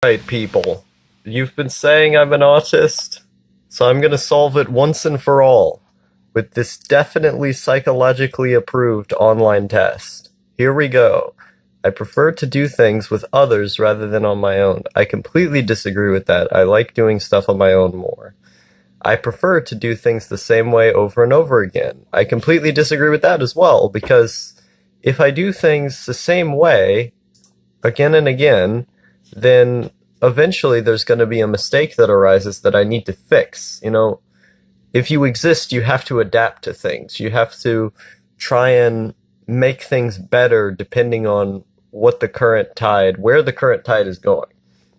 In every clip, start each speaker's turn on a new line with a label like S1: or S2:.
S1: Right, people. You've been saying I'm an autist, so I'm gonna solve it once and for all with this definitely psychologically approved online test. Here we go. I prefer to do things with others rather than on my own. I completely disagree with that. I like doing stuff on my own more. I prefer to do things the same way over and over again. I completely disagree with that as well, because if I do things the same way again and again, then eventually there's going to be a mistake that arises that I need to fix. If you exist, you have to adapt to things. You have to try and make things better depending on where the current tide is going.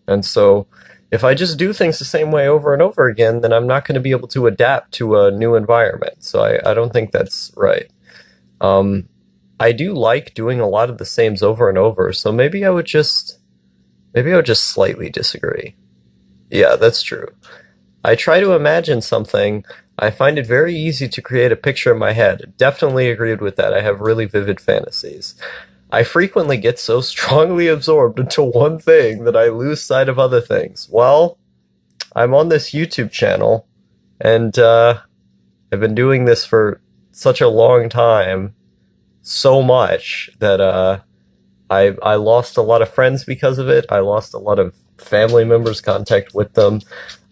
S1: And so if I just do things the same way over and over again, then I'm not going to be able to adapt to a new environment. So I don't think that's right. I do like doing a lot of the sames over and over, so maybe I would just slightly disagree. Yeah, that's true. I try to imagine something. I find it very easy to create a picture in my head. Definitely agreed with that. I have really vivid fantasies. I frequently get so strongly absorbed into one thing that I lose sight of other things. Well, I'm on this YouTube channel, and I've been doing this for such a long time, so much that I lost a lot of friends because of it. I lost a lot of family members, contact with them.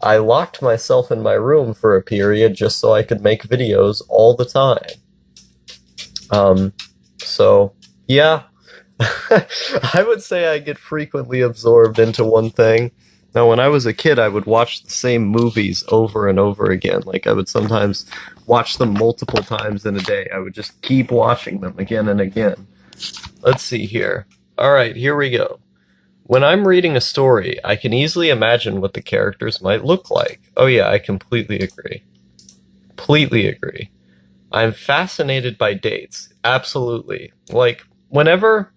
S1: I locked myself in my room for a period just so I could make videos all the time. So yeah, I would say I get frequently absorbed into one thing. Now, when I was a kid, I would watch the same movies over and over again. Like, I would sometimes watch them multiple times in a day. I would just keep watching them again and again. Let's see here. All right, here we go. When I'm reading a story, I can easily imagine what the characters might look like. Oh yeah, I completely agree. Completely agree. I'm fascinated by dates. Absolutely. Like, whenever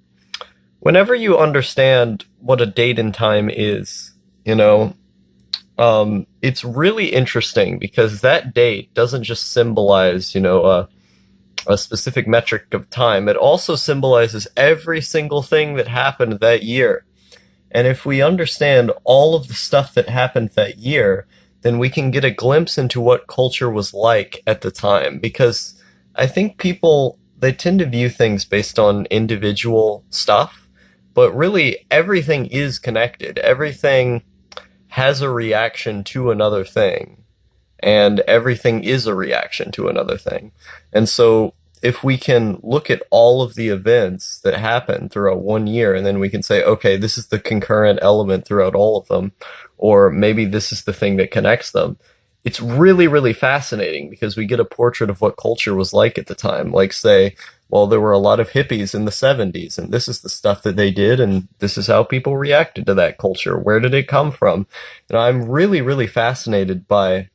S1: you understand what a date and time is, it's really interesting because that date doesn't just symbolize, a specific metric of time. It also symbolizes every single thing that happened that year. And if we understand all of the stuff that happened that year, then we can get a glimpse into what culture was like at the time. Because I think people, they tend to view things based on individual stuff, but really everything is connected. Everything has a reaction to another thing, and everything is a reaction to another thing. And so if we can look at all of the events that happened throughout one year, and then we can say, okay, this is the concurrent element throughout all of them, or maybe this is the thing that connects them. It's really, really fascinating because we get a portrait of what culture was like at the time. Like, say, well, there were a lot of hippies in the 70s, and this is the stuff that they did, and this is how people reacted to that culture. Where did it come from? And I'm really, really fascinated by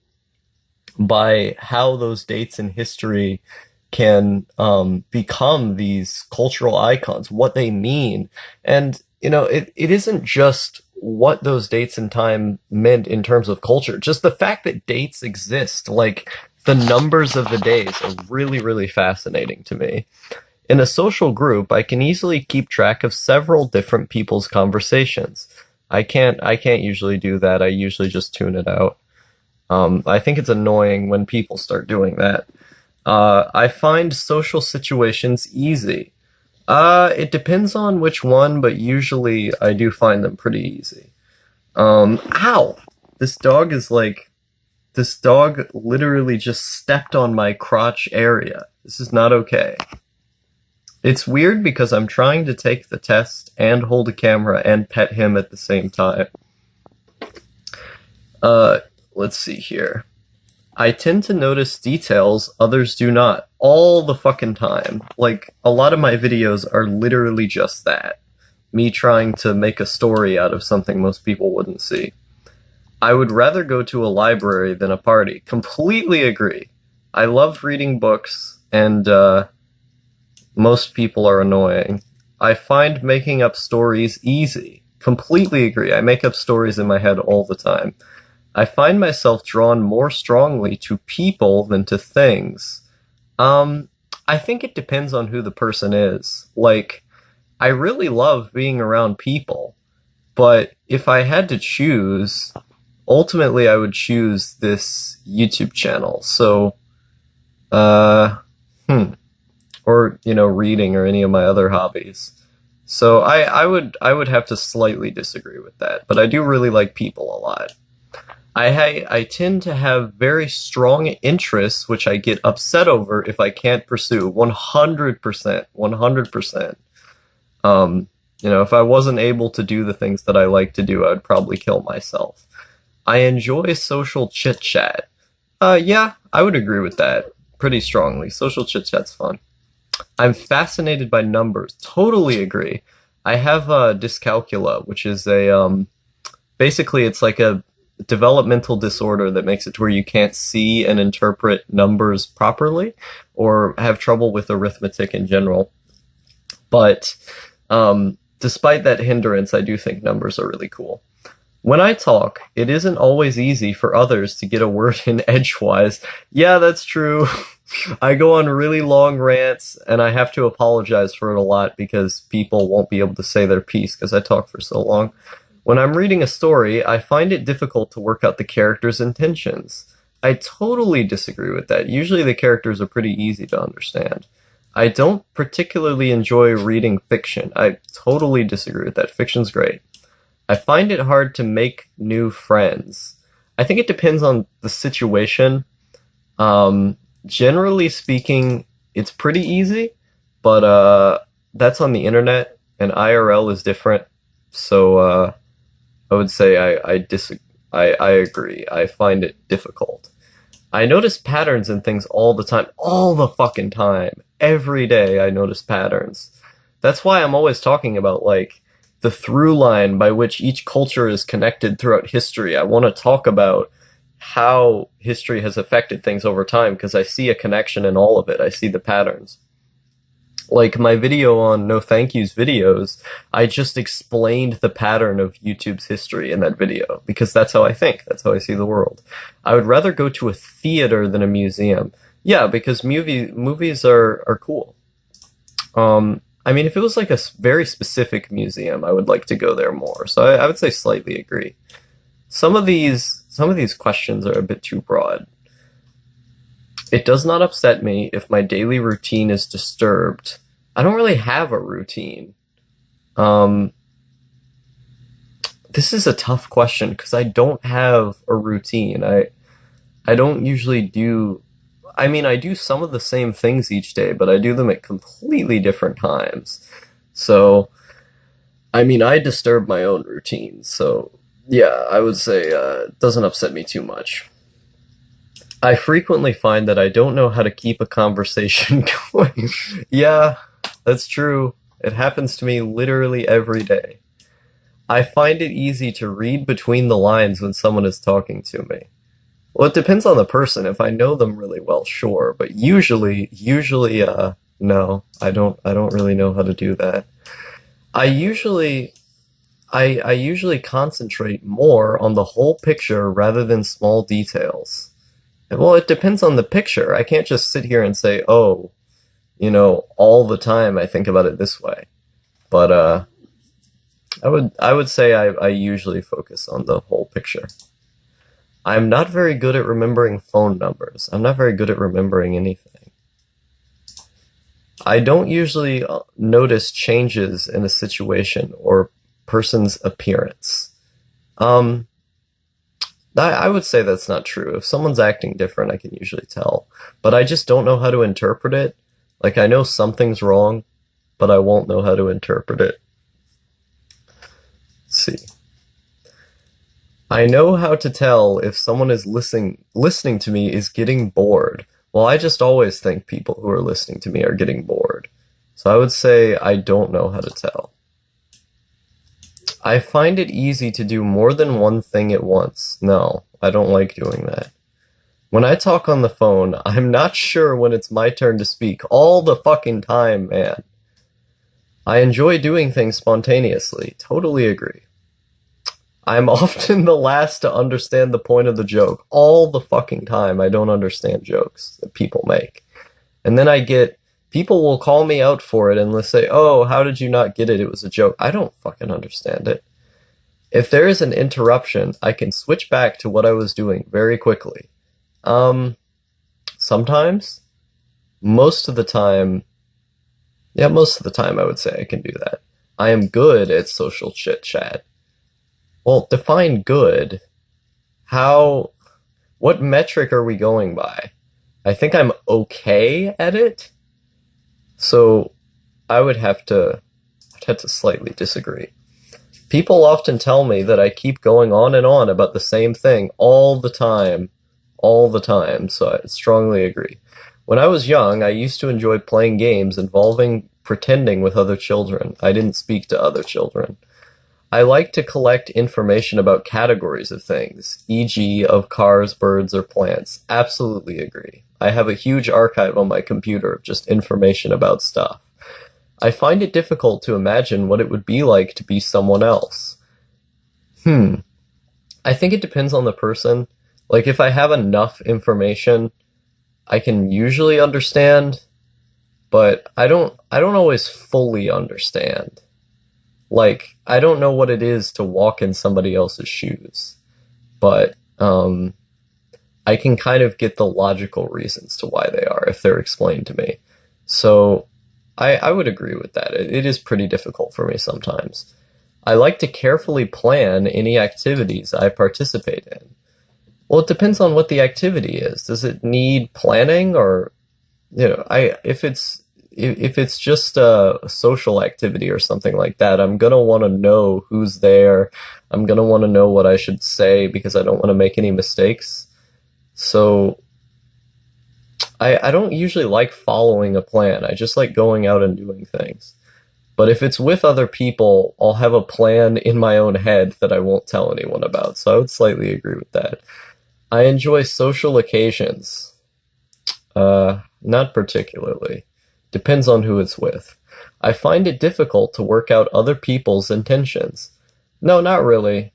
S1: how those dates in history can become these cultural icons, what they mean. And, it isn't just what those dates in time meant in terms of culture, just the fact that dates exist, like the numbers of the days are really, really fascinating to me. In a social group, I can easily keep track of several different people's conversations. I can't usually do that. I usually just tune it out. I think it's annoying when people start doing that. I find social situations easy. It depends on which one, but usually I do find them pretty easy. Ow! This dog literally just stepped on my crotch area. This is not okay. It's weird because I'm trying to take the test and hold a camera and pet him at the same time. Let's see here. I tend to notice details others do not all the fucking time. Like, a lot of my videos are literally just that. Me trying to make a story out of something most people wouldn't see. I would rather go to a library than a party. Completely agree. I love reading books, and most people are annoying. I find making up stories easy. Completely agree. I make up stories in my head all the time. I find myself drawn more strongly to people than to things. I think it depends on who the person is. Like, I really love being around people, But if I had to choose, ultimately I would choose this YouTube channel. So, uh, hmm, or reading or any of my other hobbies. So I would have to slightly disagree with that, but I do really like people a lot. I tend to have very strong interests, which I get upset over if I can't pursue 100%, 100%. If I wasn't able to do the things that I like to do, I would probably kill myself. I enjoy social chit chat. Yeah, I would agree with that pretty strongly. Social chit chat's fun. I'm fascinated by numbers. Totally agree. I have dyscalculia, which is a basically it's like a developmental disorder that makes it to where you can't see and interpret numbers properly, or have trouble with arithmetic in general. But despite that hindrance, I do think numbers are really cool. When I talk, it isn't always easy for others to get a word in edgewise. Yeah, that's true. I go on really long rants, and I have to apologize for it a lot because people won't be able to say their piece because I talk for so long. When I'm reading a story, I find it difficult to work out the character's intentions. I totally disagree with that. Usually the characters are pretty easy to understand. I don't particularly enjoy reading fiction. I totally disagree with that. Fiction's great. I find it hard to make new friends. I think it depends on the situation. Generally speaking, it's pretty easy, but that's on the internet, and IRL is different. So I would say I agree. I find it difficult. I notice patterns in things all the time, all the fucking time. Every day I notice patterns. That's why I'm always talking about like the through line by which each culture is connected throughout history. I want to talk about how history has affected things over time because I see a connection in all of it. I see the patterns. Like my video on No Thank Yous videos, I just explained the pattern of YouTube's history in that video because that's how I think. That's how I see the world. I would rather go to a theater than a museum. Yeah, because movies are cool. I mean, if it was like a very specific museum, I would like to go there more. So I would say slightly agree. Some of these questions are a bit too broad. It does not upset me if my daily routine is disturbed. I don't really have a routine. This is a tough question because I don't have a routine. I don't usually do. I mean, I do some of the same things each day, but I do them at completely different times. So, I mean, I disturb my own routine. So, yeah, I would say it doesn't upset me too much. I frequently find that I don't know how to keep a conversation going. Yeah, that's true. It happens to me literally every day. I find it easy to read between the lines when someone is talking to me. Well, it depends on the person. If I know them really well, sure, but usually, no, I don't really know how to do that. I usually, I usually concentrate more on the whole picture rather than small details. Well, it depends on the picture. I can't just sit here and say, oh, all the time I think about it this way. But I would say I usually focus on the whole picture. I'm not very good at remembering phone numbers. I'm not very good at remembering anything. I don't usually notice changes in a situation or person's appearance. I would say that's not true. If someone's acting different, I can usually tell. But I just don't know how to interpret it. Like, I know something's wrong, but I won't know how to interpret it. Let's see. I know how to tell if someone is listening to me is getting bored. Well, I just always think people who are listening to me are getting bored. So I would say I don't know how to tell. I find it easy to do more than one thing at once. No, I don't like doing that. When I talk on the phone, I'm not sure when it's my turn to speak all the fucking time, man. I enjoy doing things spontaneously. Totally agree. I'm often the last to understand the point of the joke. All the fucking time, I don't understand jokes that people make. And then people will call me out for it and they'll say, oh, how did you not get it? It was a joke. I don't fucking understand it. If there is an interruption, I can switch back to what I was doing very quickly. Um, Sometimes, most of the time, yeah, most of the time I would say I can do that. I am good at social chit chat. Well, define good. How, what metric are we going by? I think I'm okay at it. So I'd have to slightly disagree. People often tell me that I keep going on about the same thing all the time, so I strongly agree. When I was young, I used to enjoy playing games involving pretending with other children. I didn't speak to other children. I like to collect information about categories of things, e.g., of cars, birds, or plants. Absolutely agree. I have a huge archive on my computer of just information about stuff. I find it difficult to imagine what it would be like to be someone else. Hmm. I think it depends on the person. Like, if I have enough information, I can usually understand, but I don't always fully understand. Like, I don't know what it is to walk in somebody else's shoes, but I can kind of get the logical reasons to why they are if they're explained to me. So I would agree with that. It is pretty difficult for me sometimes. I like to carefully plan any activities I participate in. Well, it depends on what the activity is. Does it need planning or, I if it's just a social activity or something like that, I'm gonna want to know who's there. I'm gonna want to know what I should say because I don't want to make any mistakes. So I don't usually like following a plan. I just like going out and doing things. But if it's with other people, I'll have a plan in my own head that I won't tell anyone about. So I would slightly agree with that. I enjoy social occasions. Not particularly. Depends on who it's with. I find it difficult to work out other people's intentions. No, not really.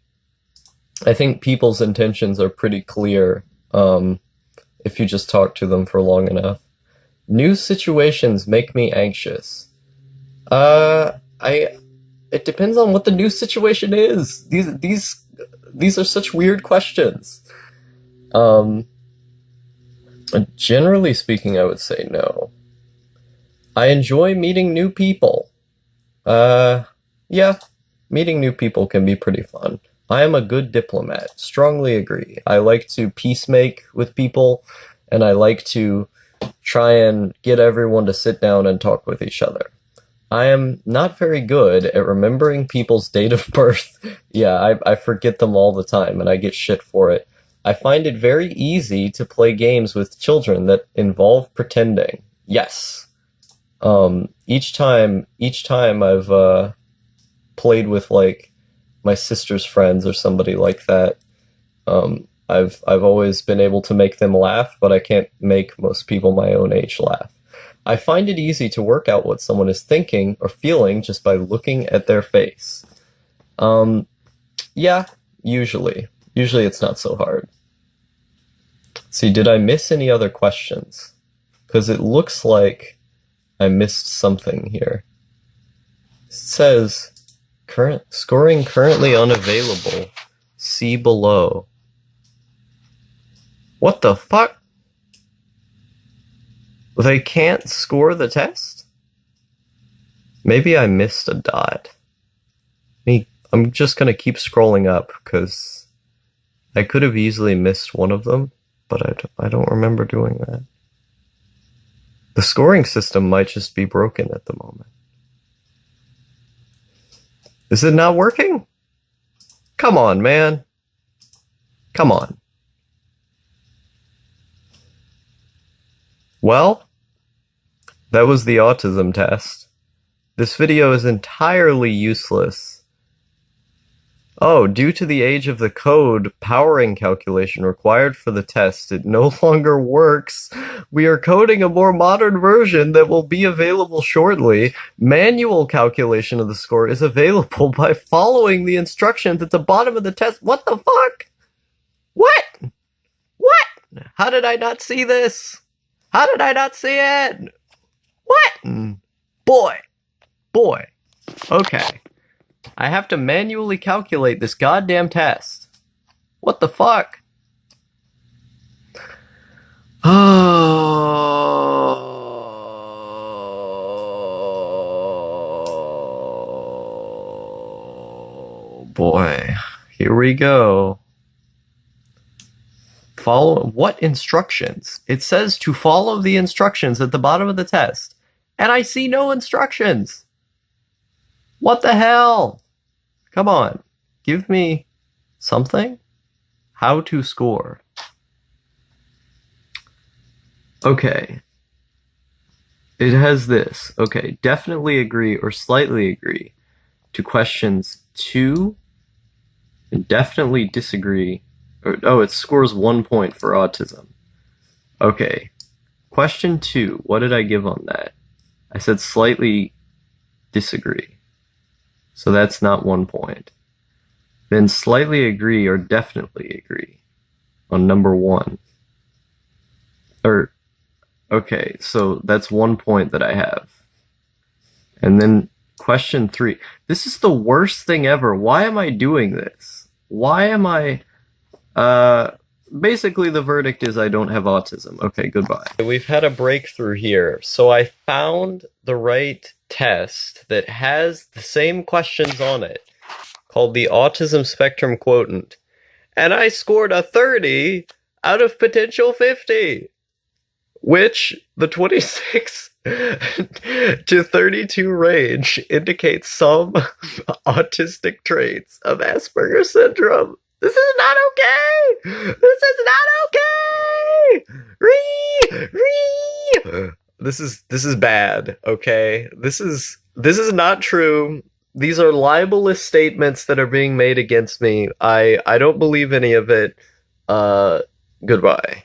S1: I think people's intentions are pretty clear, if you just talk to them for long enough. New situations make me anxious. I it depends on what the new situation is. These are such weird questions. Um, Generally speaking, I would say no. I enjoy meeting new people. Uh, yeah, meeting new people can be pretty fun. I am a good diplomat. Strongly agree. I like to peacemake with people, and I like to try and get everyone to sit down and talk with each other. I am not very good at remembering people's date of birth. Yeah, I forget them all the time, and I get shit for it. I find it very easy to play games with children that involve pretending. Yes. Each time I've played with like my sister's friends or somebody like that, I've always been able to make them laugh, but I can't make most people my own age laugh. I find it easy to work out what someone is thinking or feeling just by looking at their face. Um, yeah, usually. Usually it's not so hard. Let's see, did I miss any other questions? Because it looks like I missed something here. It says current scoring currently unavailable. See below. What the fuck? They can't score the test? Maybe I missed a dot. I'm just gonna keep scrolling up because I could have easily missed one of them, but I don't remember doing that. The scoring system might just be broken at the moment. Is it not working? Come on, man. Come on. Well, that was the autism test. This video is entirely useless. Oh, due to the age of the code powering calculation required for the test, it no longer works. We are coding a more modern version that will be available shortly. Manual calculation of the score is available by following the instructions at the bottom of the test. What the fuck? What? What? How did I not see this? How did I not see it? What? Boy. Boy. Okay. I have to manually calculate this goddamn test. What the fuck? Oh boy. Here we go. Follow what instructions? It says to follow the instructions at the bottom of the test, and I see no instructions. What the hell? Come on. Give me something? How to score. Okay. It has this. Okay, definitely agree or slightly agree to questions 2 and definitely disagree. Oh, it scores 1 point for autism. Okay. Question 2. What did I give on that? I said slightly disagree. So that's not 1 point. Then slightly agree or definitely agree on number 1. Okay, so that's 1 point that I have. And then question 3. This is the worst thing ever. Why am I doing this? Why am I... basically the verdict is I don't have autism. Okay, goodbye. We've had a breakthrough here. So I found the right test that has the same questions on it, called the Autism Spectrum Quotient. And I scored a 30 out of potential 50. Which the 26 to 32 range indicates some autistic traits of Asperger's syndrome. This is not okay! This is not okay! This is bad, okay? This is not true. These are libelous statements that are being made against me. I don't believe any of it. Goodbye.